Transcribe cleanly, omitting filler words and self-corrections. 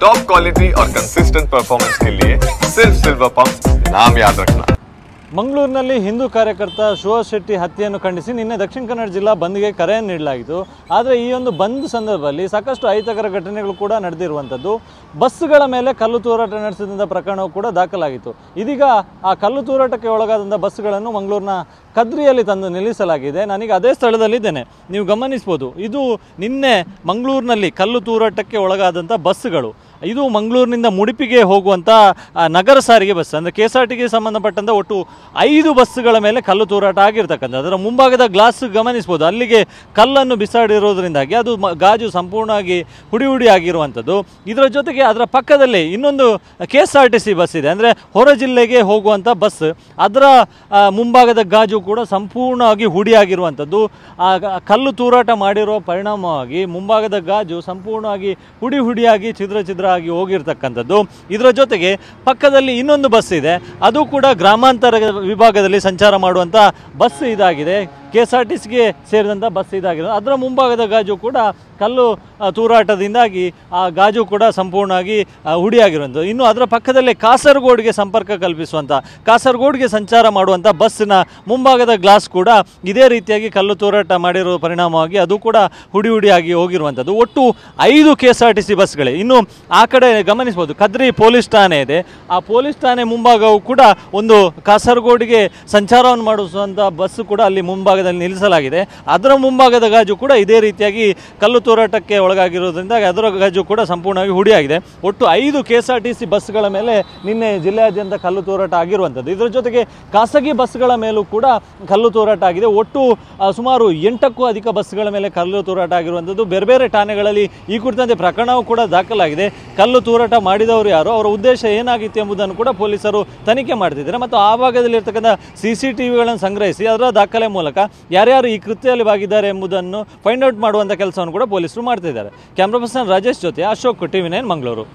Top quality और consistent performance के लिए सिर्फ सिल्वर पंप नाम याद रखना। ಮಂಗಳೂರಿನಲ್ಲಿ ಹಿಂದೂ ಕಾರ್ಯಕರ್ತ ಸುಹಾಸ್ ಶೆಟ್ಟಿ ಹತ್ಯೆಯನ್ನು ಖಂಡಿಸಿ ನಿನ್ನೆ ದಕ್ಷಿಣ ಕನ್ನಡ ಜಿಲ್ಲಾ ಬಂದ್ಗೆ ಕರೆಯನ್ನು ನೀಡಲಾಗಿತ್ತು. ಆದರೆ ಈ ಒಂದು ಬಂದ್ ಸಂದರ್ಭದಲ್ಲಿ ಸಾಕಷ್ಟು ಅಹಿತಕರ ಘಟನೆಗಳು ಕೂಡ ನಡೆದಿರುವಂಥದ್ದು. ಬಸ್ಸುಗಳ ಮೇಲೆ ಕಲ್ಲು ತೂರಾಟ ನಡೆಸಿದಂಥ ಪ್ರಕರಣವು ಕೂಡ ದಾಖಲಾಗಿತ್ತು. ಇದೀಗ ಆ ಕಲ್ಲು ತೂರಾಟಕ್ಕೆ ಒಳಗಾದಂಥ ಬಸ್ಸುಗಳನ್ನು ಮಂಗಳೂರಿನ ಕದ್ರಿಯಲ್ಲಿ ತಂದು ನಿಲ್ಲಿಸಲಾಗಿದೆ. ನಾನೀಗ ಅದೇ ಸ್ಥಳದಲ್ಲಿದ್ದೇನೆ, ನೀವು ಗಮನಿಸ್ಬೋದು. ಇದು ನಿನ್ನೆ ಮಂಗಳೂರಿನಲ್ಲಿ ಕಲ್ಲು ತೂರಾಟಕ್ಕೆ ಒಳಗಾದಂಥ ಬಸ್ಸುಗಳು. ಇದು ಮಂಗಳೂರಿನಿಂದ ಮುಡಿಪಿಗೆ ಹೋಗುವಂಥ ನಗರ ಸಾರಿಗೆ ಬಸ್, ಅಂದರೆ KSRTಗೆ ಸಂಬಂಧಪಟ್ಟಂಥ ಒಟ್ಟು 5 ಬಸ್ಸುಗಳ ಮೇಲೆ ಕಲ್ಲು ತೂರಾಟ ಆಗಿರ್ತಕ್ಕಂಥ. ಅದರ ಮುಂಭಾಗದ ಗ್ಲಾಸ್ ಗಮನಿಸ್ಬೋದು, ಅಲ್ಲಿಗೆ ಕಲ್ಲನ್ನು ಬಿಸಾಡಿರೋದ್ರಿಂದಾಗಿ ಅದು ಗಾಜು ಸಂಪೂರ್ಣವಾಗಿ ಹುಡಿ ಆಗಿರುವಂಥದ್ದು. ಇದರ ಜೊತೆಗೆ ಅದರ ಪಕ್ಕದಲ್ಲಿ ಇನ್ನೊಂದು KSRTC ಬಸ್ ಇದೆ, ಅಂದರೆ ಹೊರ ಜಿಲ್ಲೆಗೆ ಹೋಗುವಂಥ ಬಸ್. ಅದರ ಮುಂಭಾಗದ ಗಾಜು ಕೂಡ ಸಂಪೂರ್ಣವಾಗಿ ಹುಡಿಯಾಗಿರುವಂಥದ್ದು. ಕಲ್ಲು ತೂರಾಟ ಮಾಡಿರೋ ಪರಿಣಾಮವಾಗಿ ಮುಂಭಾಗದ ಗಾಜು ಸಂಪೂರ್ಣವಾಗಿ ಹುಡಿಯಾಗಿ ಛಿದ್ರ ಆಗಿ ಹೋಗಿರ್ತಕ್ಕಂಥದ್ದು. ಇದರ ಜೊತೆಗೆ ಪಕ್ಕದಲ್ಲಿ ಇನ್ನೊಂದು ಬಸ್ ಇದೆ, ಅದು ಕೂಡ ಗ್ರಾಮಾಂತರ ವಿಭಾಗದಲ್ಲಿ ಸಂಚಾರ ಮಾಡುವಂಥ ಬಸ್ ಇದಾಗಿದೆ. KSRTCಗೆ ಸೇರಿದಂಥ ಬಸ್ ಇದಾಗಿದೆ. ಅದರ ಮುಂಭಾಗದ ಗಾಜು ಕೂಡ ಕಲ್ಲು ತೂರಾಟದಿಂದಾಗಿ ಆ ಗಾಜು ಕೂಡ ಸಂಪೂರ್ಣವಾಗಿ ಹುಡಿಯಾಗಿರುವಂಥದ್ದು. ಇನ್ನು ಅದರ ಪಕ್ಕದಲ್ಲೇ ಕಾಸರಗೋಡಿಗೆ ಸಂಪರ್ಕ ಕಲ್ಪಿಸುವಂಥ, ಕಾಸರಗೋಡಿಗೆ ಸಂಚಾರ ಮಾಡುವಂಥ ಬಸ್ಸಿನ ಮುಂಭಾಗದ ಗ್ಲಾಸ್ ಕೂಡ ಇದೇ ರೀತಿಯಾಗಿ ಕಲ್ಲು ತೂರಾಟ ಮಾಡಿರೋ ಪರಿಣಾಮವಾಗಿ ಅದು ಕೂಡ ಹುಡಿಯಾಗಿ ಹೋಗಿರುವಂಥದ್ದು. ಒಟ್ಟು 5 KSRTC ಬಸ್ಗಳೇ. ಇನ್ನು ಆ ಕಡೆ ಗಮನಿಸ್ಬೋದು, ಕದ್ರಿ ಪೊಲೀಸ್ ಠಾಣೆ ಇದೆ. ಆ ಪೊಲೀಸ್ ಠಾಣೆ ಮುಂಭಾಗವು ಕೂಡ ಒಂದು ಕಾಸರಗೋಡಿಗೆ ಸಂಚಾರವನ್ನು ಮಾಡಿಸುವಂಥ ಬಸ್ಸು ಕೂಡ ಅಲ್ಲಿ ಮುಂಭಾಗದಲ್ಲಿ ನಿಲ್ಲಿಸಲಾಗಿದೆ. ಅದರ ಮುಂಭಾಗದ ಗಾಜು ಕೂಡ ಇದೇ ರೀತಿಯಾಗಿ ಕಲ್ಲು ತೂರಾಟಕ್ಕೆ ಒಳಗಾಗಿರೋದ್ರಿಂದ ಅದರ ಗಾಜು ಕೂಡ ಸಂಪೂರ್ಣವಾಗಿ ಹುಡಿಯಾಗಿದೆ. ಒಟ್ಟು 5 KSRTC ಬಸ್ಗಳ ಮೇಲೆ ನಿನ್ನೆ ಜಿಲ್ಲೆಯಾದ್ಯಂತ ಕಲ್ಲು ತೂರಾಟ ಆಗಿರುವಂಥದ್ದು. ಇದರ ಜೊತೆಗೆ ಖಾಸಗಿ ಬಸ್ಗಳ ಮೇಲೂ ಕೂಡ ಕಲ್ಲು ತೂರಾಟ ಆಗಿದೆ. ಒಟ್ಟು ಸುಮಾರು 8ಕ್ಕೂ ಅಧಿಕ ಬಸ್ಗಳ ಮೇಲೆ ಕಲ್ಲು ತೂರಾಟ ಆಗಿರುವಂಥದ್ದು. ಬೇರೆ ಬೇರೆ ಠಾಣೆಗಳಲ್ಲಿ ಈ ಕುರಿತಂತೆ ಪ್ರಕರಣವೂ ಕೂಡ ದಾಖಲಾಗಿದೆ. ಕಲ್ಲು ತೂರಾಟ ಮಾಡಿದವರು ಯಾರು, ಅವರ ಉದ್ದೇಶ ಏನಾಗಿತ್ತು ಎಂಬುದನ್ನು ಕೂಡ ಪೊಲೀಸರು ತನಿಖೆ ಮಾಡ್ತಿದ್ದಾರೆ. ಮತ್ತು ಆ ಭಾಗದಲ್ಲಿರ್ತಕ್ಕಂಥ CCTVಗಳನ್ನು ಸಂಗ್ರಹಿಸಿ ಅದರ ದಾಖಲೆ ಮೂಲಕ ಯಾರ್ಯಾರು ಈ ಕೃತ್ಯದಲ್ಲಿ ಭಾಗಿದ್ದಾರೆ ಎಂಬುದನ್ನು ಫೈಂಡ್ ಔಟ್ ಮಾಡುವಂಥ ಕೆಲಸವನ್ನು ಕೂಡ ಪೊಲೀಸರು ಮಾಡ್ತಿದ್ದಾರೆ. ಕ್ಯಾಮ್ರಾ ಪರ್ಸನ್ ರಾಜೇಶ್ ಜೊತೆ ಅಶೋಕ್, TV9 ಮಂಗಳೂರು.